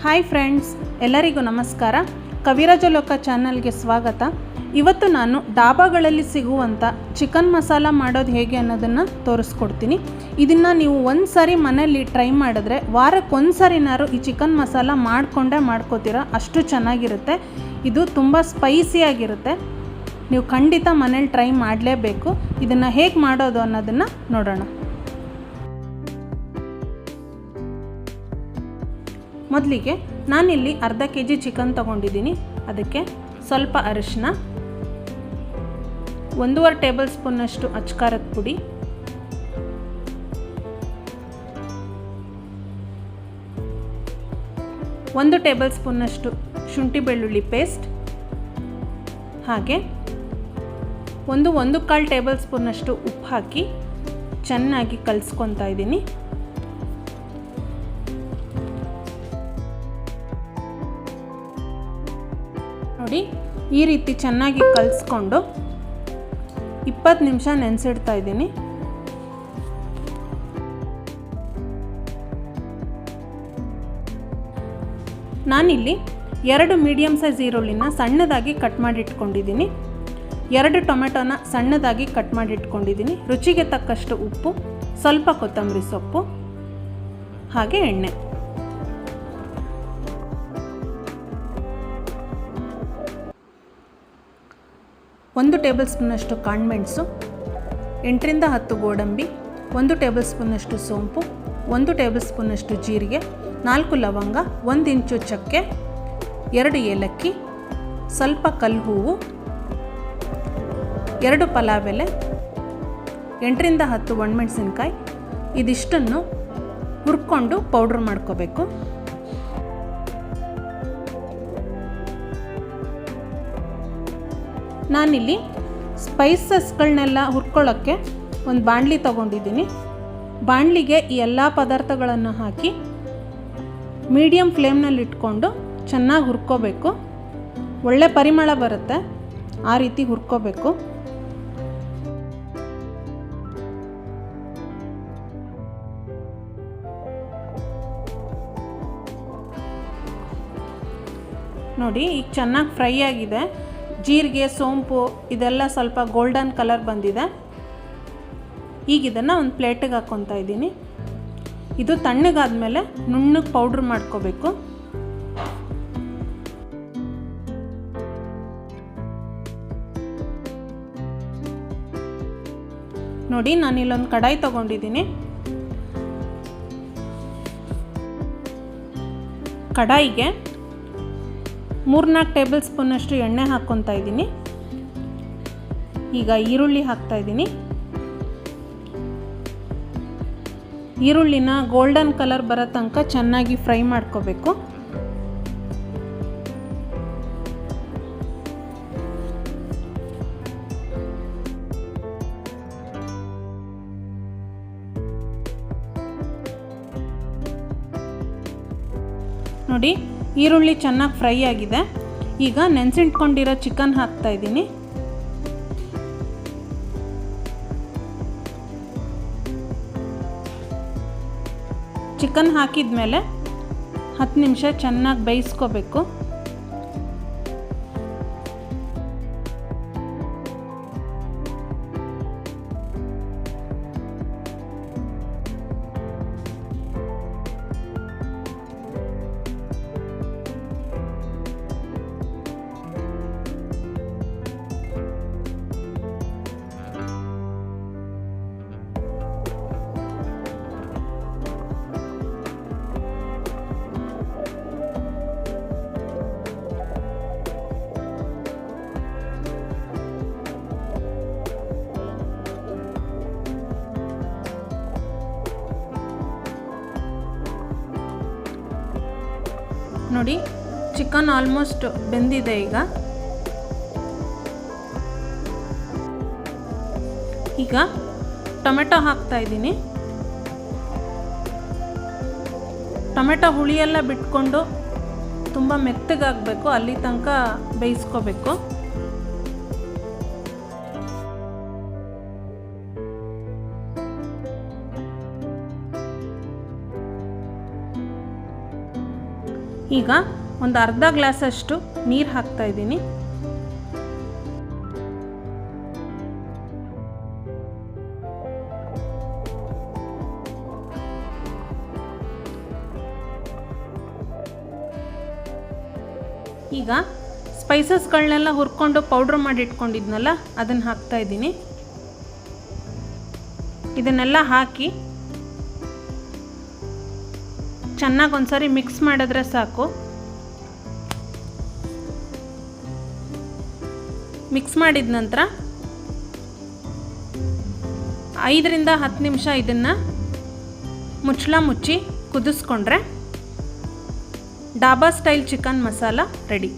Hi friends, ಎಲ್ಲರಿಗೂ ನಮಸ್ಕಾರ. ಕವಿರಾಜಲೋಕ ಚಾನಲ್ಗೆ ಸ್ವಾಗತ. ಇವತ್ತು ನಾನು ಡಾಬಾಗಳಲ್ಲಿ ಸಿಗುವಂಥ ಚಿಕನ್ ಮಸಾಲ ಮಾಡೋದು ಹೇಗೆ ಅನ್ನೋದನ್ನು ತೋರಿಸ್ಕೊಡ್ತೀನಿ. ಇದನ್ನು ನೀವು ಒಂದು ಸಾರಿ ಮನೆಯಲ್ಲಿ ಟ್ರೈ ಮಾಡಿದ್ರೆ ವಾರಕ್ಕೆ ಒಂದು ಸಾರಿನಾರು ಈ ಚಿಕನ್ ಮಸಾಲ ಮಾಡ್ಕೋತೀರ. ಅಷ್ಟು ಚೆನ್ನಾಗಿರುತ್ತೆ. ಇದು ತುಂಬ ಸ್ಪೈಸಿಯಾಗಿರುತ್ತೆ. ನೀವು ಖಂಡಿತ ಮನೇಲಿ ಟ್ರೈ ಮಾಡಲೇಬೇಕು. ಇದನ್ನು ಹೇಗೆ ಮಾಡೋದು ಅನ್ನೋದನ್ನು ನೋಡೋಣ. ಮೊದಲಿಗೆ ನಾನಿಲ್ಲಿ ಅರ್ಧ kg ಚಿಕನ್ ತೊಗೊಂಡಿದ್ದೀನಿ. ಅದಕ್ಕೆ ಸ್ವಲ್ಪ ಅರಿಶಿನ, 1.5 ಟೇಬಲ್ ಸ್ಪೂನಷ್ಟು ಅಚ್ಕಾರದ ಪುಡಿ, ಒಂದು ಟೇಬಲ್ ಸ್ಪೂನಷ್ಟು ಶುಂಠಿ ಬೆಳ್ಳುಳ್ಳಿ ಪೇಸ್ಟ್, ಹಾಗೆ 1.25 ಟೇಬಲ್ ಸ್ಪೂನಷ್ಟು ಉಪ್ಪು ಹಾಕಿ ಚೆನ್ನಾಗಿ ಕಲಿಸ್ಕೊತಾ ಇದ್ದೀನಿ. ನೋಡಿ, ಈ ರೀತಿ ಚೆನ್ನಾಗಿ ಕಲಿಸ್ಕೊಂಡು 20 ನಿಮಿಷ ನೆನೆಸಿಡ್ತಾ ಇದ್ದೀನಿ. ನಾನಿಲ್ಲಿ 2 ಮೀಡಿಯಮ್ ಸೈಜ್ ಈರುಳ್ಳಿನ ಸಣ್ಣದಾಗಿ ಕಟ್ ಮಾಡಿ ಇಟ್ಕೊಂಡಿದ್ದೀನಿ. 2 ಟೊಮೆಟೊನ ಸಣ್ಣದಾಗಿ ಕಟ್ ಮಾಡಿ ಇಟ್ಕೊಂಡಿದ್ದೀನಿ. ರುಚಿಗೆ ತಕ್ಕಷ್ಟು ಉಪ್ಪು, ಸ್ವಲ್ಪ ಕೊತ್ತಂಬರಿ ಸೊಪ್ಪು, ಹಾಗೆ ಎಣ್ಣೆ. ಒಂದು ಟೇಬಲ್ ಸ್ಪೂನಷ್ಟು ಕಾಳುಮೆಣಸು, 8ರಿಂದ 10 ಗೋಡಂಬಿ, 1 ಟೇಬಲ್ ಸ್ಪೂನಷ್ಟು ಸೋಂಪು, 1 ಟೇಬಲ್ ಸ್ಪೂನಷ್ಟು ಜೀರಿಗೆ, 4 ಲವಂಗ, 1 ಇಂಚು ಚಕ್ಕೆ, 2 ಏಲಕ್ಕಿ, ಸ್ವಲ್ಪ ಕಲ್ಲು ಹೂವು, 2 ಪಲಾವ್ ಎಲೆ, 8ರಿಂದ 10 ಒಣಮೆಣಸಿನ್ಕಾಯಿ. ಇದಿಷ್ಟನ್ನು ಹುರ್ಕೊಂಡು ಪೌಡ್ರ್ ಮಾಡ್ಕೋಬೇಕು. ನಾನಿಲ್ಲಿ ಸ್ಪೈಸಸ್ಗಳನ್ನೆಲ್ಲ ಹುರ್ಕೊಳ್ಳೋಕ್ಕೆ ಒಂದು ಬಾಣಲಿ ತೊಗೊಂಡಿದ್ದೀನಿ. ಬಾಣಲಿಗೆ ಈ ಎಲ್ಲ ಪದಾರ್ಥಗಳನ್ನು ಹಾಕಿ ಮೀಡಿಯಮ್ ಫ್ಲೇಮ್ನಲ್ಲಿ ಇಟ್ಕೊಂಡು ಚೆನ್ನಾಗಿ ಹುರ್ಕೋಬೇಕು. ಒಳ್ಳೆ ಪರಿಮಳ ಬರುತ್ತೆ, ಆ ರೀತಿ ಹುರ್ಕೋಬೇಕು. ನೋಡಿ, ಈಗ ಚೆನ್ನಾಗಿ ಫ್ರೈ ಆಗಿದೆ. ಜೀರಿಗೆ, ಸೋಂಪು ಇದೆಲ್ಲ ಸ್ವಲ್ಪ ಗೋಲ್ಡನ್ ಕಲರ್ ಬಂದಿದೆ. ಈಗ ಇದನ್ನು ಒಂದು ಪ್ಲೇಟಿಗೆ ಹಾಕ್ಕೊತಾ ಇದ್ದೀನಿ. ಇದು ತಣ್ಣಗಾದ್ಮೇಲೆ ನುಣ್ಣಗೆ ಪೌಡ್ರ್ ಮಾಡ್ಕೋಬೇಕು. ನೋಡಿ, ನಾನಿಲ್ಲೊಂದು ಕಡಾಯಿ ತೊಗೊಂಡಿದ್ದೀನಿ. ಕಡಾಯಿಗೆ 3-4 ಟೇಬಲ್ ಸ್ಪೂನಷ್ಟು ಎಣ್ಣೆ ಹಾಕ್ಕೊತಾ ಇದ್ದೀನಿ. ಈಗ ಈರುಳ್ಳಿ ಹಾಕ್ತಾ ಇದ್ದೀನಿ. ಈರುಳ್ಳಿನ ಗೋಲ್ಡನ್ ಕಲರ್ ಬರೋ ತನಕ ಚೆನ್ನಾಗಿ ಫ್ರೈ ಮಾಡ್ಕೋಬೇಕು. ನೋಡಿ, ಈರುಳ್ಳಿ ಚೆನ್ನಾಗಿ ಫ್ರೈ ಆಗಿದೆ. ಈಗ ನೆನೆಸಿಟ್ಕೊಂಡಿರೋ ಚಿಕನ್ ಹಾಕ್ತಾ ಇದ್ದೀನಿ. ಚಿಕನ್ ಹಾಕಿದ ಮೇಲೆ 10 ನಿಮಿಷ ಚೆನ್ನಾಗಿ ಬೇಯಿಸ್ಕೋಬೇಕು. ನೋಡಿ, ಚಿಕನ್ ಆಲ್ಮೋಸ್ಟ್ ಬೆಂದಿದೆ. ಈಗ ಟೊಮೆಟೊ ಹಾಕ್ತಾ ಇದ್ದೀನಿ. ಟೊಮೆಟೊ ಹುಳಿಯೆಲ್ಲ ಬಿಟ್ಕೊಂಡು ತುಂಬ ಮೆತ್ತಗಾಗಬೇಕು, ಅಲ್ಲಿ ತನಕ ಬೇಯಿಸ್ಕೋಬೇಕು. ಈಗ ಒಂದು ಅರ್ಧ ಗ್ಲಾಸಷ್ಟು ನೀರು ಹಾಕ್ತಾಯಿದ್ದೀನಿ. ಈಗ ಸ್ಪೈಸಸ್ಗಳನ್ನೆಲ್ಲ ಹುರ್ಕೊಂಡು ಪೌಡ್ರ್ ಮಾಡಿ ಇಟ್ಕೊಂಡಿದ್ನಲ್ಲ ಅದನ್ನು ಹಾಕ್ತಾಯಿದ್ದೀನಿ. ಇದನ್ನೆಲ್ಲ ಹಾಕಿ ಚೆನ್ನಾಗಿ ಒಂದ್ಸರಿ ಮಿಕ್ಸ್ ಮಾಡಿದ್ರೆ ಸಾಕು. ಮಿಕ್ಸ್ ಮಾಡಿದ ನಂತರ 5ರಿಂದ 10 ನಿಮಿಷ ಇದನ್ನು ಮುಚ್ಚಳ ಮುಚ್ಚಿ ಕುದಿಸ್ಕೊಂಡ್ರೆ dhaba style chicken masala ready.